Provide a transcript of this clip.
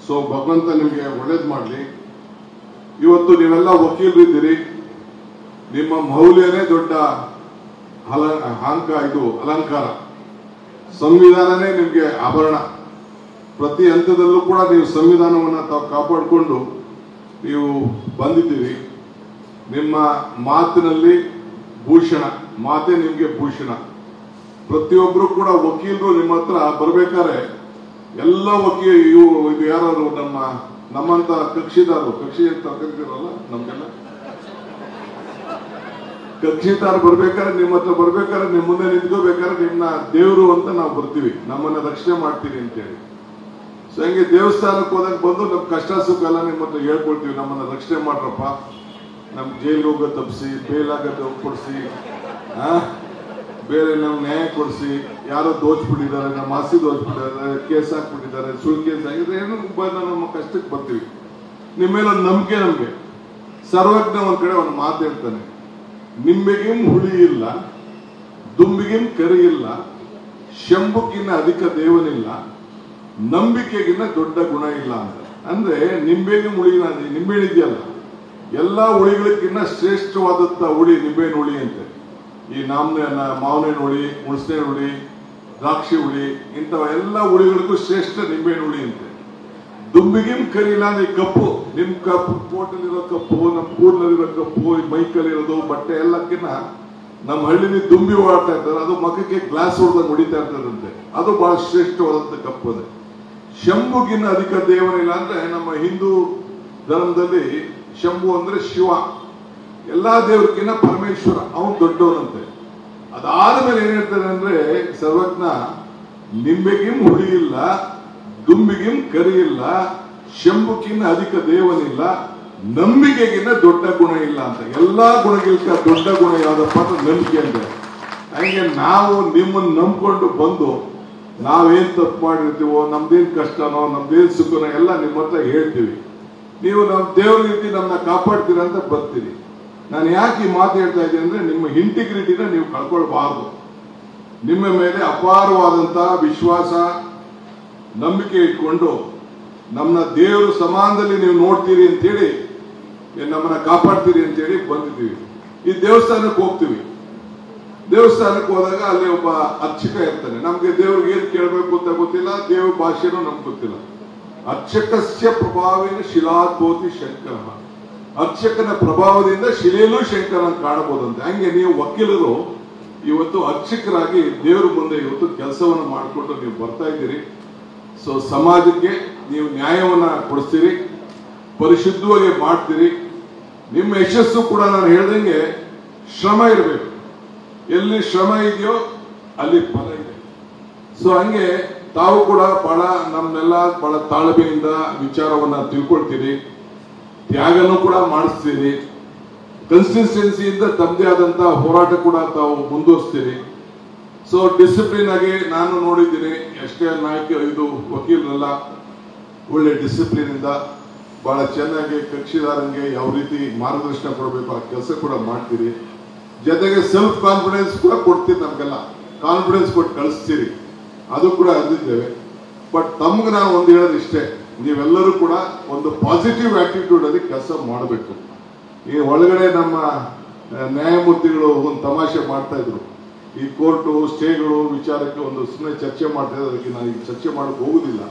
So ಭಗವಂತ ನಿಮಗೆ ಒಳ್ಳೇದು ಮಾಡಲಿ. ಇವತ್ತು ನೀವೆಲ್ಲ ವಕೀಲರು ಇದ್ದೀರಿ, ನಿಮ್ಮ ಮೌಲ್ಯನೇ ದೊಡ್ಡ ಅಲಂಕಾರ. ಸಂವಿಧಾನನೇ ನಿಮಗೆ ಆಭರಣ. ಪ್ರತಿ ಹಂತದಲ್ಲೂ ಕೂಡ ನೀವು ಸಂವಿಧಾನವನ್ನು ತಾವು ಕಾಪಾಡಿಕೊಂಡು ನೀವು ಬಂದಿದ್ದೀರಿ. ನಿಮ್ಮ ಮಾತಿನಲ್ಲಿ ಭೂಷಣ, ಮಾತೇ ನಿಮಗೆ ಭೂಷಣ. ಪ್ರತಿಯೊಬ್ಬರು ಕೂಡ ವಕೀಲರು ನಿಮ್ಮ ಹತ್ರ ಬರ್ಬೇಕಾದ್ರೆ ಎಲ್ಲ ಇದು ಯಾರು ನಮ್ಮಂತ ಕಕ್ಷಿದಾರರು, ಕಕ್ಷಿ ಅಂತ ಕರಿತೀರಲ್ಲ ನಮ್ಗೆಲ್ಲ, ಕಕ್ಷಿದಾರ ಬರ್ಬೇಕಾದ್ರೆ ನಿಮ್ಮ ಹತ್ರ ಬರ್ಬೇಕಾದ್ರೆ ನಿಮ್ಮ ಮುಂದೆ ನಿಂತ್ಕೋಬೇಕಾದ್ರೆ ನಿಮ್ನ ದೇವರು ಅಂತ ನಾವು ಬರ್ತೀವಿ, ನಮ್ಮನ್ನ ರಕ್ಷಣೆ ಮಾಡ್ತೀವಿ ಅಂತೇಳಿ. ಸೊ ಹಂಗೆ ದೇವಸ್ಥಾನಕ್ಕೆ ಹೋದಾಗ ಬಂದು ನಮ್ ಕಷ್ಟ ಸುಖ ಎಲ್ಲ ನಿಮ್ಮ ಹತ್ರ ಹೇಳ್ಕೊಳ್ತೀವಿ, ನಮ್ಮನ್ನ ರಕ್ಷಣೆ ಮಾಡ್ರಪ್ಪ, ನಮ್ ಜೈಲ್ಗೆ ಹೋಗೋ ತಪ್ಪಿಸಿ, ಬೇಲಾಗತ್ತೆ ಕೊಡಿಸಿ, ಬೇರೆ ನಾವು ನ್ಯಾಯ ಕೊಡಿಸಿ, ಯಾರೋ ದೋಚ್ಬಿಟ್ಟಿದ್ದಾರೆ, ನಮ್ಮ ಆಸ್ತಿ ದೋಚ್ಬಿಟ್ಟಿದ್ದಾರೆ, ಕೇಸ್ ಹಾಕ್ಬಿಟ್ಟಿದ್ದಾರೆ, ಸುಳ್ಳು ಕೇಸ್ ಆಗಿದ್ರೆ ಏನು ನಮ್ಮ ಕಷ್ಟಕ್ಕೆ ಬರ್ತೀವಿ. ನಿಮ್ಮ ಮೇಲೆ ಒಂದು ನಂಬಿಕೆ. ನಮ್ಗೆ ಸರ್ವಜ್ಞ ಒಂದ್ ಕಡೆ ಒಂದು ಮಾತು ಹೇಳ್ತಾನೆ, ನಿಂಬೆಗಿಂ ಹುಳಿ ಇಲ್ಲ, ದುಂಬಿಗಿಂ ಕರಿ ಇಲ್ಲ, ಶಂಭುಕ್ಕಿನ್ನ ಅಧಿಕ ದೇವನಿಲ್ಲ, ನಂಬಿಕೆಗಿನ್ನ ದೊಡ್ಡ ಗುಣ ಇಲ್ಲ ಅಂತ. ಅಂದ್ರೆ ನಿಂಬೆಗಿಂ ಹುಳಿ, ನಿಂಬೆಹಣ್ಣು ಇದೆಯಲ್ಲ, ಎಲ್ಲಾ ಹುಳಿಗಳಕ್ಕಿನ್ನ ಶ್ರೇಷ್ಠವಾದಂತ ಹುಳಿ ನಿಂಬೆಹಣ್ಣು ಹುಳಿ ಅಂತೆ. ಈ ಮಾವಿನ ಹುಳಿ, ಹುಣಸೆ ಹುಳಿ, ದ್ರಾಕ್ಷಿ ಹುಳಿ, ಇಂಥವ ಎಲ್ಲ ಹುಳಿಗಳಿಗೂ ಶ್ರೇಷ್ಠ ನಿಂಬೆಹಣ್ಣು ಹುಳಿ ಅಂತೆ. ದುಂಬಿಗಿಂ ಕರಿಲ್ಲ ಅಂದ್ರೆ ಕಪ್ಪು, ನಿಮ್ ಕಪ್ಪು, ಕೋಟಲ್ಲಿರೋ ಕಪ್ಪು, ನಮ್ ಕೂದಲಲ್ಲಿರೋ ಕಪ್ಪು, ಮೈಕಲ್ಲಿರೋದು ಬಟ್ಟೆ ಎಲ್ಲಕ್ಕಿನ್ನ ನಮ್ಮ ಹಳ್ಳಿಲಿ ದುಂಬಿ ಓಡಾಡ್ತಾ ಇರ್ತಾರೆ, ಅದು ಮಖಕ್ಕೆ ಗ್ಲಾಸ್ ಹೊಡೆದಾಗ ಹೊಡಿತಾ ಇರ್ತದಂತೆ, ಅದು ಬಹಳ ಶ್ರೇಷ್ಠವಾದಂತ ಕಪ್ಪು. ಅದೇ ಶಂಭುಗಿನ್ನ ಅಧಿಕ ದೇವನಿಲ್ಲ ಅಂದ್ರೆ ನಮ್ಮ ಹಿಂದೂ ಧರ್ಮದಲ್ಲಿ ಶಂಭು ಅಂದ್ರೆ ಶಿವ, ಎಲ್ಲಾ ದೇವರಿಗಿನ್ನ ಪರಮೇಶ್ವರ, ಅವನು ದೊಡ್ಡವನಂತೆ. ಅದಾದ್ಮೇಲೆ ಏನ್ ಹೇಳ್ತಾರೆ ಅಂದ್ರೆ ಸರ್ವಜ್ಞ, ನಿಂಬೆಗಿಂ ಹುಳಿ ಇಲ್ಲ, ದುಂಬಿಗಿಂ ಕರಿ ಇಲ್ಲ, ಶಂಭುಕಿನ್ನ ಅಧಿಕ ದೇವನಿಲ್ಲ, ನಂಬಿಕೆಗಿನ್ನ ದೊಡ್ಡ ಗುಣ ಇಲ್ಲ ಅಂತ. ಎಲ್ಲಾ ಗುಣಗಿಂತ ದೊಡ್ಡ ಗುಣ ಯಾವ್ದಪ್ಪ ಅಂತ ನಂಬಿಕೆ ಅಂದ್ರೆ. ಹಂಗೆ ನಾವು ನಿಮ್ಮನ್ನ ನಂಬ್ಕೊಂಡು ಬಂದು ನಾವೇನ್ ತಪ್ಪು ಮಾಡಿರ್ತೀವೋ, ನಮ್ದೇನ್ ಕಷ್ಟನೋ, ನಮ್ದೇನ್ ಸುಖನೋ ಎಲ್ಲ ನಿಮ್ಮ ಹತ್ರ ಹೇಳ್ತೀವಿ. ನೀವು ನಮ್ಮ ದೇವ್ರ ರೀತಿ ನಮ್ಮನ್ನ ಕಾಪಾಡ್ತೀರ ಅಂತ ಬರ್ತೀರಿ. ನಾನು ಯಾಕೆ ಈ ಮಾತು ಹೇಳ್ತಾ ಇದ್ದೀನಿ ಅಂದ್ರೆ ನಿಮ್ಮ ಇಂಟಿಗ್ರಿಟಿನ ನೀವು ಕಳ್ಕೊಳ್ಬಾರ್ದು. ನಿಮ್ಮ ಮೇಲೆ ಅಪಾರವಾದಂತಹ ವಿಶ್ವಾಸ, ನಂಬಿಕೆ ಇಟ್ಕೊಂಡು ನಮ್ಮನ್ನ ದೇವರು ಸಮಾನದಲ್ಲಿ ನೀವು ನೋಡ್ತೀರಿ ಅಂತೇಳಿ, ನಮ್ಮನ್ನ ಕಾಪಾಡ್ತೀರಿ ಅಂತೇಳಿ ಬಂದಿದ್ದೀವಿ. ಈ ದೇವಸ್ಥಾನಕ್ಕೆ ಹೋಗ್ತೀವಿ, ದೇವಸ್ಥಾನಕ್ಕೆ ಹೋದಾಗ ಅಲ್ಲಿ ಒಬ್ಬ ಅರ್ಚಕ ಇರ್ತಾನೆ. ನಮ್ಗೆ ದೇವ್ರಿಗೆ ಏನ್ ಕೇಳಬೇಕು ಅಂತ ಗೊತ್ತಿಲ್ಲ, ದೇವ್ರ ಭಾಷೆನೂ ನಮ್ಗೆ ಗೊತ್ತಿಲ್ಲ. ಅರ್ಚಕಸ್ಯ ಪ್ರಭಾವೇನ ಶಿಲಾದ್ಭೂತಿ ಶಂಕರ, ಅರ್ಚಕನ ಪ್ರಭಾವದಿಂದ ಶಿಲೆಯಲ್ಲೂ ಶಂಕರನ ಕಾಣಬಹುದಂತೆ. ಹಂಗೆ ನೀವು ವಕೀಲರು ಇವತ್ತು ಅರ್ಚಕರಾಗಿ ದೇವರ ಮುಂದೆ ಇವತ್ತು ಕೆಲಸವನ್ನು ಮಾಡಿಕೊಂಡು ನೀವು ಬರ್ತಾ ಇದ್ದೀರಿ. ಸೊ ಸಮಾಜಕ್ಕೆ ನೀವು ನ್ಯಾಯವನ್ನ ಕೊಡಿಸ್ತೀರಿ, ಪರಿಶುದ್ಧವಾಗಿ ಮಾಡ್ತೀರಿ. ನಿಮ್ಮ ಯಶಸ್ಸು ಕೂಡ ನಾನು ಹೇಳ್ದಂಗೆ ಶ್ರಮ ಇರಬೇಕು. ಎಲ್ಲಿ ಶ್ರಮ ಇದೆಯೋ ಅಲ್ಲಿ ಫಲ ಇದೆ. ಸೊ ಹಂಗೆ ತಾವು ಕೂಡ ಬಹಳ ನಮ್ನೆಲ್ಲ ಬಹಳ ತಾಳ್ಮೆಯಿಂದ ವಿಚಾರವನ್ನ ತಿಳ್ಕೊಳ್ತೀರಿ, ತ್ಯಾಗನೂ ಕೂಡ ಮಾಡಿಸ್ತೀರಿ, ಕನ್ಸಿಸ್ಟೆನ್ಸಿಯಿಂದ ತಮ್ಮದೇ ಆದಂತಹ ಹೋರಾಟ ಕೂಡ ತಾವು ಮುಂದುವರಿಸ್ತೀರಿ. ಸೊ ಡಿಸಿಪ್ಲಿನ್ ಆಗಿ ನಾನು ನೋಡಿದ್ದೀನಿ, ಎಷ್ಟೇ ನಾಯಕ ಇದು ವಕೀಲರೆಲ್ಲ ಒಳ್ಳೆ ಡಿಸಿಪ್ಲಿನ್ ಇಂದ ಬಹಳ ಚೆನ್ನಾಗಿ ಕಕ್ಷಿದಾರಂಗೆ ಯಾವ ರೀತಿ ಮಾರ್ಗದರ್ಶನ ಕೊಡಬೇಕು ಆ ಕೆಲಸ ಕೂಡ ಮಾಡ್ತೀರಿ. ಜೊತೆಗೆ ಸೆಲ್ಫ್ ಕಾನ್ಫಿಡೆನ್ಸ್ ಕೂಡ ಕೊಡ್ತೀರಿ, ನಮ್ಗೆಲ್ಲ ಕಾನ್ಫಿಡೆನ್ಸ್ ಕೊಟ್ಟು ಕಳಿಸ್ತೀರಿ, ಅದು ಕೂಡ ಅಂದಿದ್ದೇವೆ. ಬಟ್ ತಮ್ಗೆ ನಾನು ಒಂದು ಹೇಳೋದು ಇಷ್ಟೇ, ನೀವೆಲ್ಲರೂ ಕೂಡ ಒಂದು ಪಾಸಿಟಿವ್ ಆಟಿಟ್ಯೂಡ್ ಅಲ್ಲಿ ಕೆಲಸ ಮಾಡಬೇಕು. ಈ ಒಳಗಡೆ ನಮ್ಮ ನ್ಯಾಯಮೂರ್ತಿಗಳು ಒಂದು ತಮಾಷೆ ಮಾಡ್ತಾ ಇದ್ರು, ಈ ಕೋರ್ಟು ಸ್ಟೇಗಳು ವಿಚಾರಕ್ಕೆ ಒಂದು ಸುಮ್ಮನೆ ಚರ್ಚೆ ಮಾಡ್ತಾ ಇದ್ರು. ಅದಕ್ಕೆ ನಾನು ಈಗ ಚರ್ಚೆ ಮಾಡಕ್ಕೆ ಹೋಗುದಿಲ್ಲ.